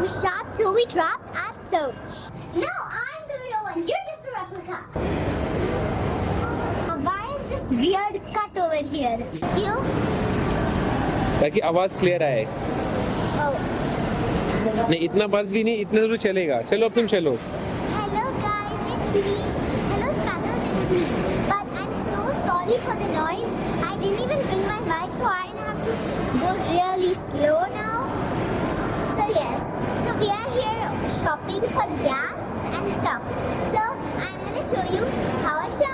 We shot till we dropped at Soch. No, I'm the real one. You're just a replica. Why is this weird cut over here? You? ताकि आवाज clear आए. Oh. नहीं इतना बस भी नहीं, इतना तो चलेगा. चलो अब तुम चलो. Hello guys, it's me. Hello Sparkles, it's me. But I'm so sorry for the noise. I didn't even bring my mic, so I have to go really slow now. So yes, so we are here shopping for gas and stuff. So I'm gonna show you how I shop.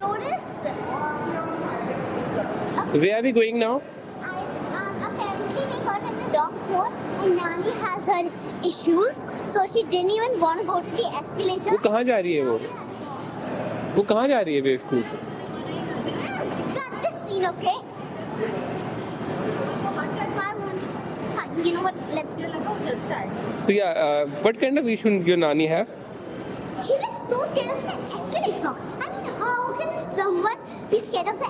Notice? Where are we going now? Apparently we got in the dog port and Nani has her issues, so she didn't even want to go to the escalator. वो कहाँ जा रही है वो? वो कहाँ जा रही है बेवकूफ? Got this scene, okay? You know what? Let's just go to the side. So yeah, what kind of issue your nanny have? She's like so scared of the escalator. I mean, how can someone be scared of the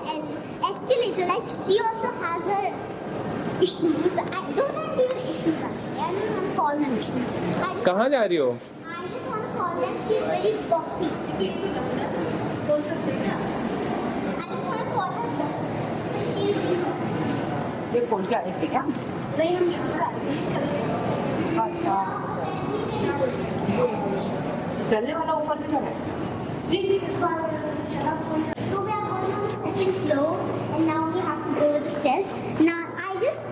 escalator? Like, she also has her issues. Those aren't even issues, actually. I don't want to call them issues. कहाँ जा रही हो? I just want to call them, she's very bossy. I just want to call her bossy. She's very bossy. ये खोल के आई थी क्या? नहीं हम अच्छा चलने वाला ऊपर भी चला So we are going on the second floor and now we have to go to the stairs. Now I just,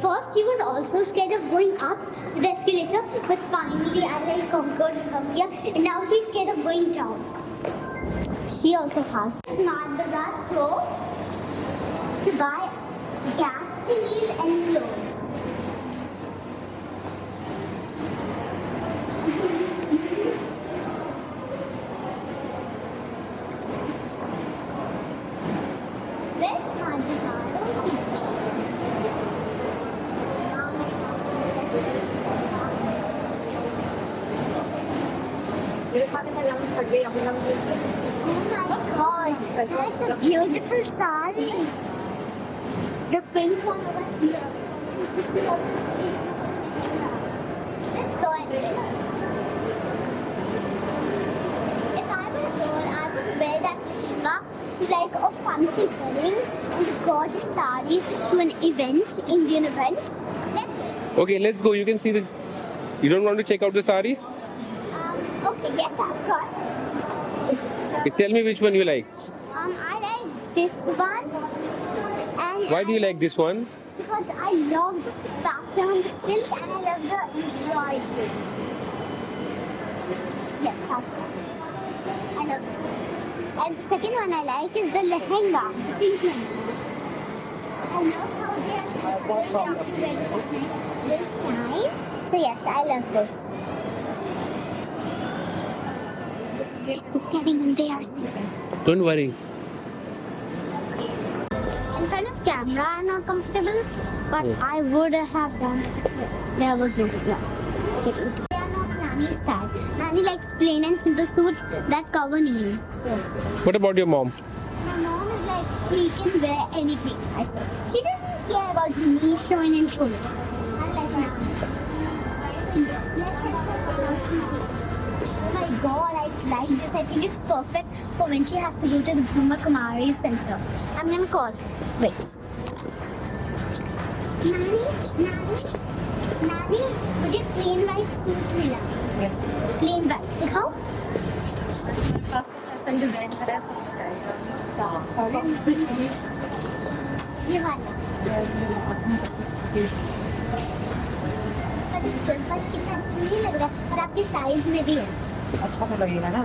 first she was also scared of going up the escalator, but finally I like conquered her fear and now she's scared of going down. She also has Smart Bazaar store to buy gas thingies and clothes. Where's Smart Bazaar? I don't see it. मेरे खाने में लंबी फट गई अपनी लंबी Oh my god, that's a beautiful sari. The pink one over here. This is also pink. Let's go and do it. If I were a girl, I would wear that lehenga to like a fancy wedding and a gorgeous sari to an event, Indian event. Let's go. Okay, let's go. You can see this. You don't want to check out the saris? Okay, yes, of course. Okay, tell me which one you like. I like this one. And Why do you like this one? Because I love the pattern, the silk, and I love the embroidery. Yes, that's one. I love it. And the second one I like is the lehenga, the pink lehenga. I love how they are crystal very shine. So yes, I love this. It's getting embarrassing. Don't worry. In front of camera, I'm not comfortable, but I would have done it. There was no problem. They are not Nani style. Nani likes plain and simple suits that cover knees. What about your mom? My mom is like, she can wear anything, I said. She doesn't care about me showing and showing. I like my Oh my god, I like this. I think it's perfect for when she has to go to the Brahma Kumari Center. I'm gonna call. Wait. Nani, मुझे plain white suit मिला. Yes Plain white. दिखाओ. Fashion design करा सकता है ये वाला. पर कितना अच्छा नहीं लग रहा है और आपके साइज में भी है. अच्छा तो लगेगा ना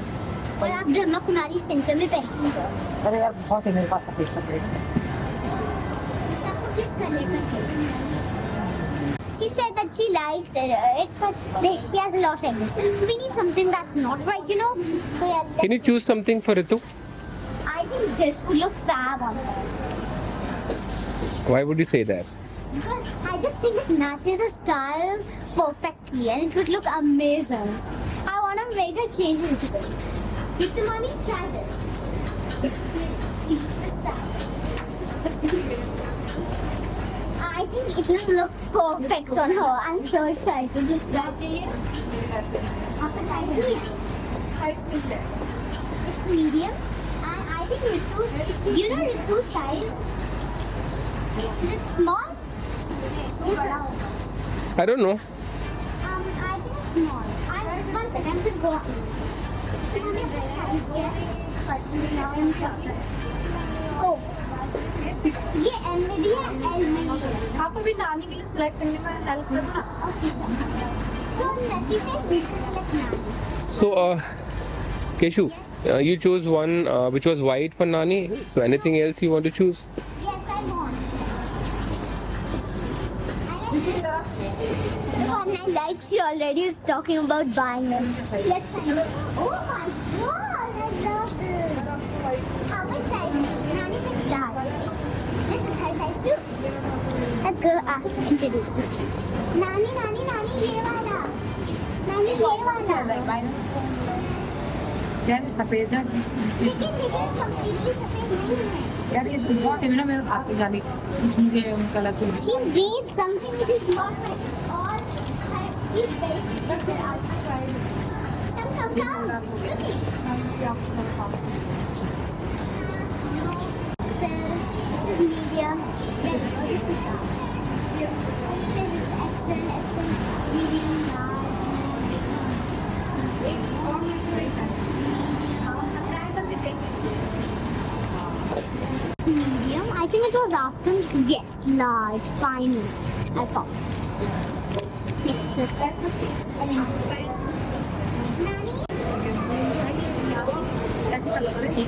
और आप ब्रह्मा कुमारी सेंटर में पहन हो. अरे यार बहुत है मेरे पास सफेद कपड़े आपको किस कलर का चाहिए? She said that she liked it, but she has a lot like this. So we need something that's not right, you know? So yeah, Can you choose something for Ritu? I think this would look fab on her. Why would you say that? Because I just think it matches her style perfectly and it would look amazing. I want to make a change into this. With the money, try this. it will look perfect on her. I'm so excited. Just Black चाहिए after size me. Size में It's medium. And I think Ritu's, you know Ritu's size? Is it small? बड़ा होगा. I don't know. I think it's small. One second, please go up. Oh, ये M में भी है, L में भी है. आप अभी नानी के लिए सिलेक्ट करने में हेल्प करो ना Okay, sure. So, she says we can select now. So, Keshu, you chose one which was white for Nani. So, anything else you want to choose? Yes, I want. And I like she already is talking about buying them. Let's find it. Oh my god, I love this. How much size is she? Nani picked large. This is her size too. Let's go introduce this. Nani, ये वाला. Nani, ये वाला. यार सफेद है लेकिन completely सफेद नहीं है. यार ये बहुत है मैं आसपास जाने मुझे कलर की She made something which is not like all her she's very but there are come. Look it. So this is medium. Then this is it says it's XL, medium, large. Medium. I think it was after. Yes, large. Finally, I found. Yes, this and then Nani. ऐसे colour है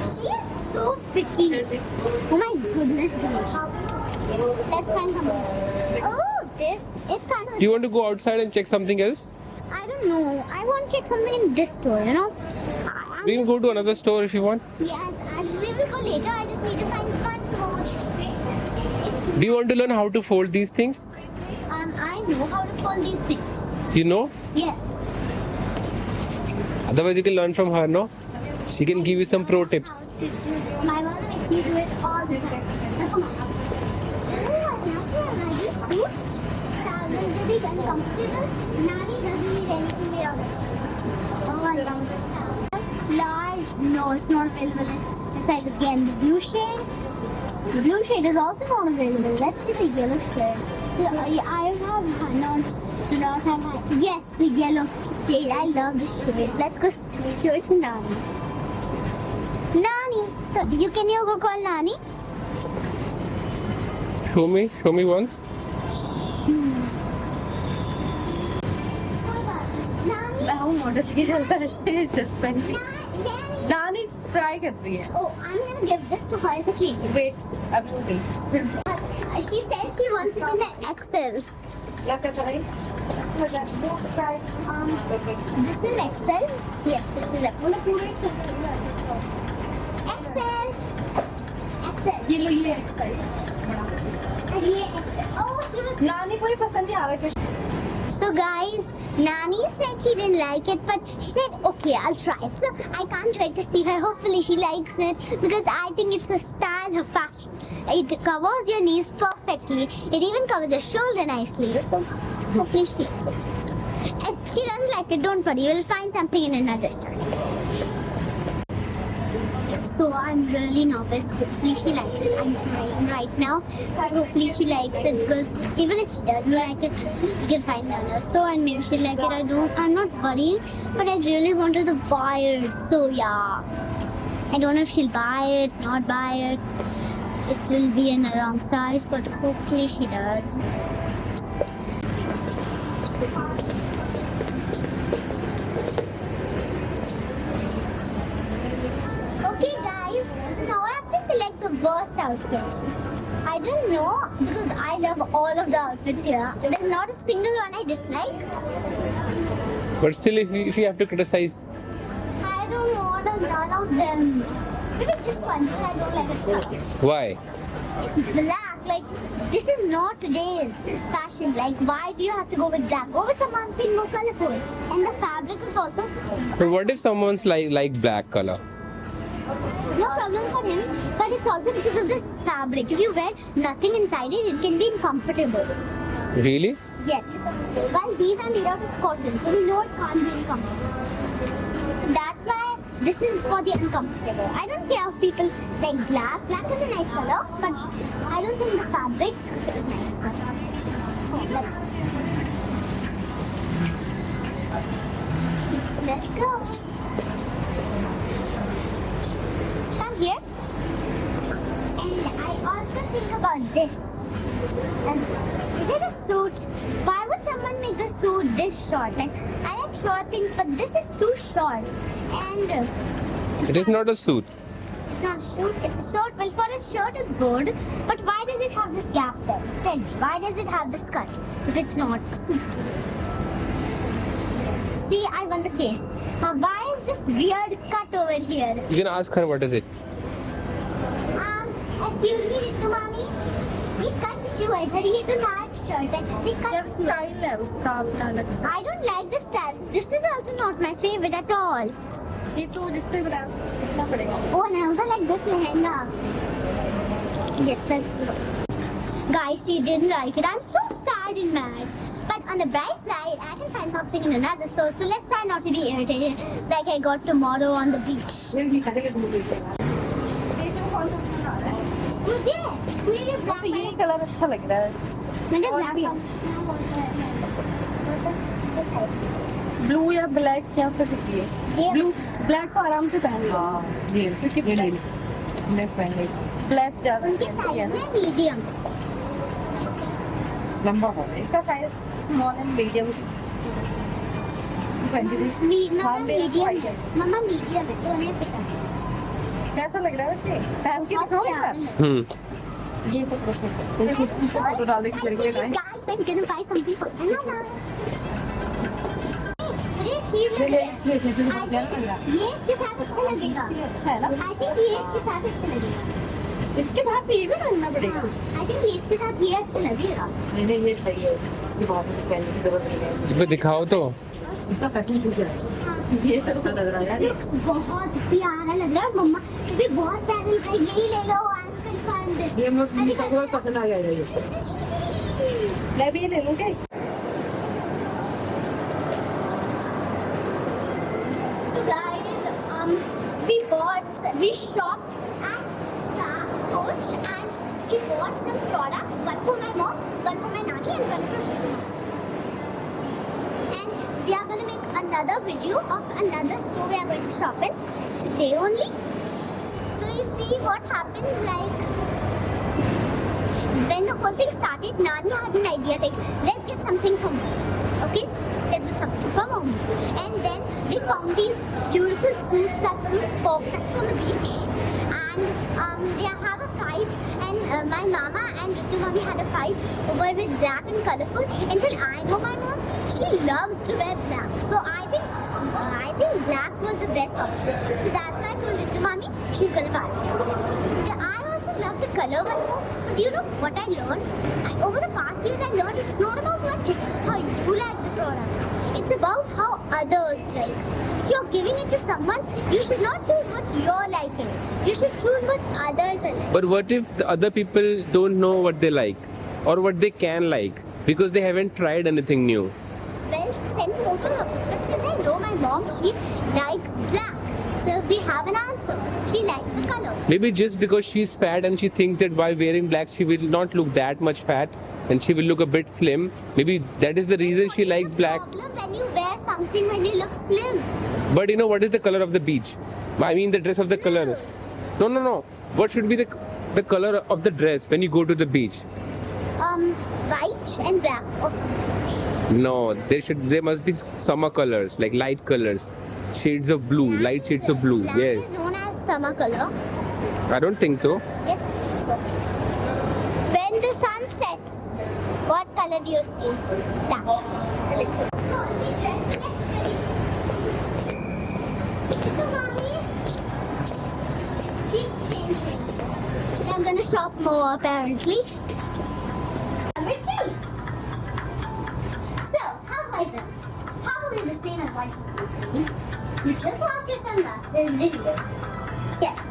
She is so picky. Oh my goodness, gosh. Let's find something else. Oh, this. It's kind of. Do you want to go outside and check something else? I don't know. I want to check something in this store, you know? We can go to another store if you want. Yes, we will go later. I just need to find one more. Do you want to learn how to fold these things? I know how to fold these things. You know? Yes. Otherwise, you can learn from her, no? She can give you some pro tips. How to do this. My mother makes me do it all the time. Now come on. Oh, I have to wear these suits. Towels will be uncomfortable. Nani doesn't need anything made out of it. Oh, I love this towel. Large. No, it's not available. Inside again, the blue shade. The blue shade is also not available. Let's see the yellow shade. So, I have do not have. Yes, the yellow shade. I love this shade. Let's go show it to Nani. Nani, so can you go call Nani? Show me once. Nani, मैं हूँ model की चलता है dress पहन के Nani. नानी try कर रही है Oh, I'm gonna give this to her as a treat. Wait अभी नहीं She says she wants it in an XL. क्या कर रही है This is XL. Yes, this is XL. XL. XL. ये लो ये exercise And here XL. Oh, she was. नानी को ही पसंद नहीं आ रहा है So guys, Nani said she didn't like it, but she said, okay, I'll try it. So I can't wait to see her. Hopefully she likes it because I think it's a style of fashion. It covers your knees perfectly. It even covers your shoulder nicely. So hopefully she likes it. If she doesn't like it, don't worry. We'll find something in another store. So I'm really nervous. Hopefully she likes it. I'm trying right now. But hopefully she likes it because even if she doesn't like it, we can find another store and maybe she'll like it. I'm not worrying, but I really wanted to buy it. So yeah. I don't know if she'll buy it, not buy it. It will be in the wrong size, but hopefully she does. Okay guys, so now I have to select the worst outfit. I don't know because I love all of the outfits here. There's not a single one I dislike. But still, if you have to criticize, I don't want none of them. Maybe this one because I don't like it stuff. why? It's black. Like this is not today's fashion. Like why do you have to go with black? Go with something more colorful. And the fabric is also. But what if someone's like black color? No problem for him, but it's also because of this fabric. If you wear nothing inside it, it can be uncomfortable. Really? Yes. While these are made out of cotton, so we know it can't be uncomfortable. So that's why this is for the uncomfortable. I don't care if people like black. Black is a nice color, but I don't think the fabric is nice. Let's go. Come here. And I also think about this. Is it a suit? Why would someone make the suit this short? Like, I like short things, but this is too short. And It is not a suit. it's not a suit, it's a shirt. Well, for a shirt, it's good. But why does it have this gap there? Tell me, why does it have this cut if it's not a suit? See, I won the case. Now, why is this weird cut over here? You can ask her what is it. Excuse me, Ritu Mami. ये cut क्यों है? इधर ये तो night shirt है. ये यार cut style है उसका अपना अलग सा। I don't like the styles. This is also not my favorite at all. ये तो जिसपे ब्रांड कितना पड़ेगा? Oh, and I also like this lehenga. Yes, that's true. Guys, she didn't like it. I'm so sad and mad. But on the bright side, I can find something in another store. So let's try not to be irritated like I got tomorrow on the beach. ये भी सारे के मुझे चाहिए। ये जो कौन सा बना रहा है? मुझे तो ये कलर अच्छा लग रहा है। मुझे और black भी पसंद है। ब्लू या ब्लैक या फिर ये ये- ब्लू ब्लैक को आराम से पहन लो। ये क्योंकि ब्लैक ज्यादा उनके सही साइज है में मीडियम. लंबा है इसका साइज स्मॉल एंड मीडियम मम्मा मीडियम है तो उन्हें पसंद है. कैसा लग रहा है वैसे पहन के दिखाओ एक बार ये फोटो डालने की तरीके का है Guys, I'm gonna buy something for Mama. मुझे एक चीज लग रही है. ये इसके साथ अच्छा लगेगा. अच्छा है ना I think ये इसके साथ अच्छा लगेगा. इसके बाद ये भी पहनना पड़ेगा I think ये इसके साथ ये अच्छा लगेगा. नहीं ये सही है इसके बाद पहनने की जरूरत नहीं है इसमें दिखाओ तो. इसका फैशन छूट गया ये अच्छा लग रहा है यार Looks बहुत प्यारा लग रहा है. मम्मा भी बहुत प्यारा लग रहा है. यही ले लो. I'm confirmed this. ये मुझे सबको पसंद आ गया ये मैं भी ये ले लूं क्या So guys, we shopped at Soch and we bought some products, one for my mom, one for my nanny and one for Ritu. And we are going to make another video of another store we are going to shop in today only. So you see what happened, like when the whole thing started, Nani had an idea like, let's get something from mom. Okay? Let's get something from mom. And then they found these beautiful suits that were perfect for the beach. And they have a fight. And my mama and Ritu Mami had a fight over with black and colorful. Until I know my mom, she loves to wear black. So I think black was the best option. So that's why I told Ritu Mami she's gonna buy it. I also love the color one more. But you know what I learned? Over the past years I learned it's not about how you like the product. It's about how others like. If you're giving it to someone, you should not choose what you're liking. You should choose what others are like. But what if the other people don't know what they like or what they can like because they haven't tried anything new? Well, send photos of it. But since I know my mom, she likes black. So if we have an answer, she likes the color. Maybe just because she's fat and she thinks that by wearing black she will not look that much fat and she will look a bit slim. Maybe that is the reason she likes black. What's the problem when you wear something when you look slim? But you know what is the color of the beach? I mean the dress of the color. No. What should be the color of the dress when you go to the beach? White and black or something. No, there must be summer colors like light colors, shades of blue, light shades of blue. Black Yes, is known as summer color. I don't think so. Yes, so. When the sun sets, what color do you see? Black. Let's go. She's changing. I'm gonna shop more apparently. Number 3. So, how's life then? Probably the same as life is for me. You just lost your sunglasses, didn't you? Yes.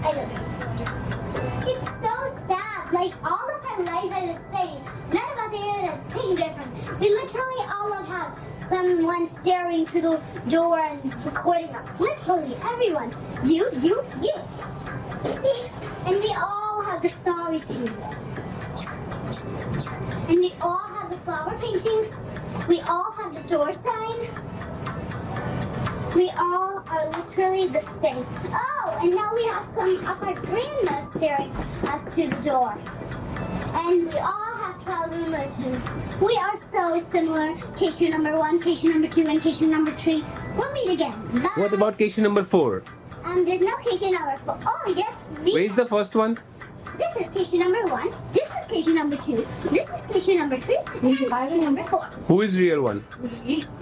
someone staring to the door and recording us. Literally, everyone. You. See? And we all have the sorry team. And we all have the flower paintings. We all have the door sign. We all are literally the same. Oh, and now we have some of our grandmas staring us to the door. And we all have child roomers too. We are so similar. Cation number 1, cation number 2, and cation number 3. We'll meet again. Bye. What about cation number 4? There's no cation number 4. Oh, yes. Where's the first one? This is cation number 1. This is cation number 2. This is cation number 3. And cation number 4. Who is real one?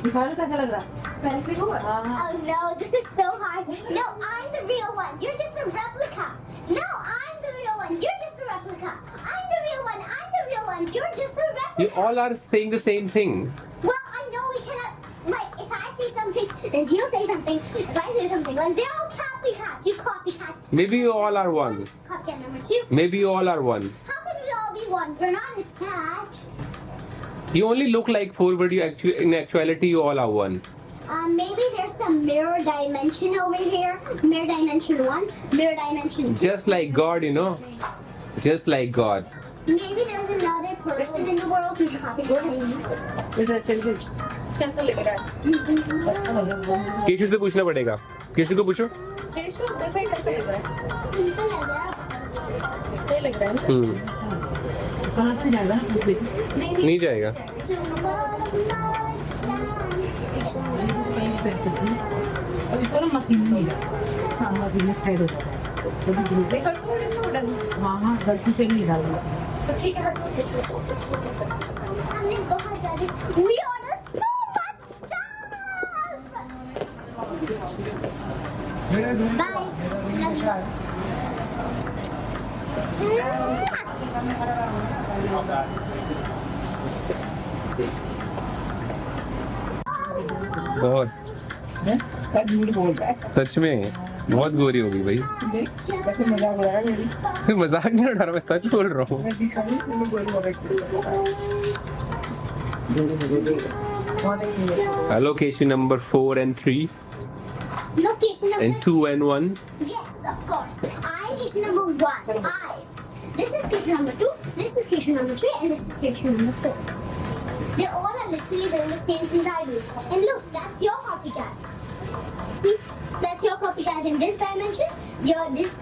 दिखाने कैसा लग रहा पहले को Oh no, this is so hard. No, I'm the real one. You're just a replica. No, I'm the real one. You're just a replica. I'm the real one. I'm the real one. You're just a You replica. all are saying the same thing. Well, I know we cannot. Like, if I say something, then he'll say something. If I say something, like they're all copycats. You copycat. Maybe you all are one. Copycat number 2. Maybe you all are one. How can we all be one? We're not attached. You only look like 4, but in actuality you all are one. Maybe there's some mirror dimension over here. Mirror dimension 1, mirror dimension 2. Just like God, you know. Just like God. Maybe there's another person in the world who's copycatting me. कैसा लग रहा है cashew से पूछना पड़ेगा. Cashew को पूछो. केशव देखो ये कैसा लग रहा है Simple लग रहा है. सही लग रहा है ना कहाँ तक जाएगा नहीं जाएगा. अब इसको ना मशीन में ही डालो। हाँ मशीन में फ्राइड हो जाएगा तो भी ग्रुप नहीं कर दूँ इसको उड़न हाँ गलती से नहीं डालना उसमें। तो ठीक है हट हमने बहुत ज़्यादा we ordered so much stuff. Bye. बहुत क्या झूठ बोल रहा है सच में बहुत गोरी होगी भाई. देख कैसे मजाक उड़ा रहा है मेरी मैं मजाक नहीं उड़ा रहा, मैं सच बोल रहा हूँ. मैं दिखा नहीं तुम्हें गोली हो रही वहाँ से नहीं है Hello, cation number 4 and 3 Location number and 2 and 1. Yes, of course. I'm cation number 1. This is cation number 2. This is cation number 3, and this is cation number 4. They all are literally doing the same things I do. And look, that's your copycat. See, that's your copycat in this dimension. Your this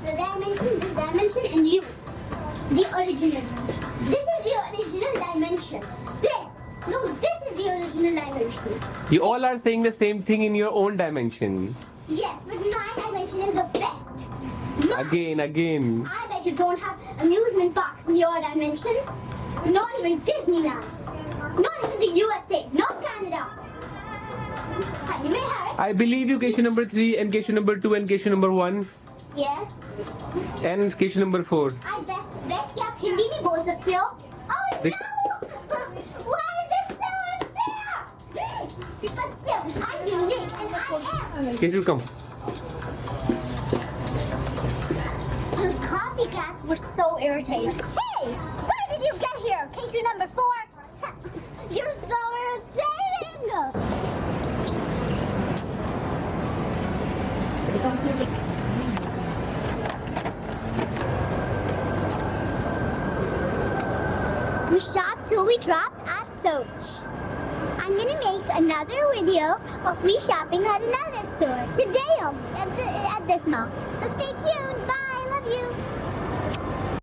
dimension, and you, the original. This is the original dimension. This is the original dimension. You all are saying the same thing in your own dimension. Yes, but my dimension is the best. Again. I bet you don't have amusement parks in your dimension. Not even Disneyland. Not even the USA. Not Canada. You may have it. I believe you, cation number 3 and cation number 2 and cation number 1 Yes. and cation number 4. I bet कि आप हिंदी नहीं बोल सकते हो. Oh देख- no! Why is it so unfair? But still, I'm unique and I am. Keshu, come. Those copycats were so irritating. Hey, where did you get here? Case your number 4. You're so irritating. We shopped till we dropped at Soch. I'm gonna make another video of me shopping at another store today at this mall. So stay tuned. Bye. Love you.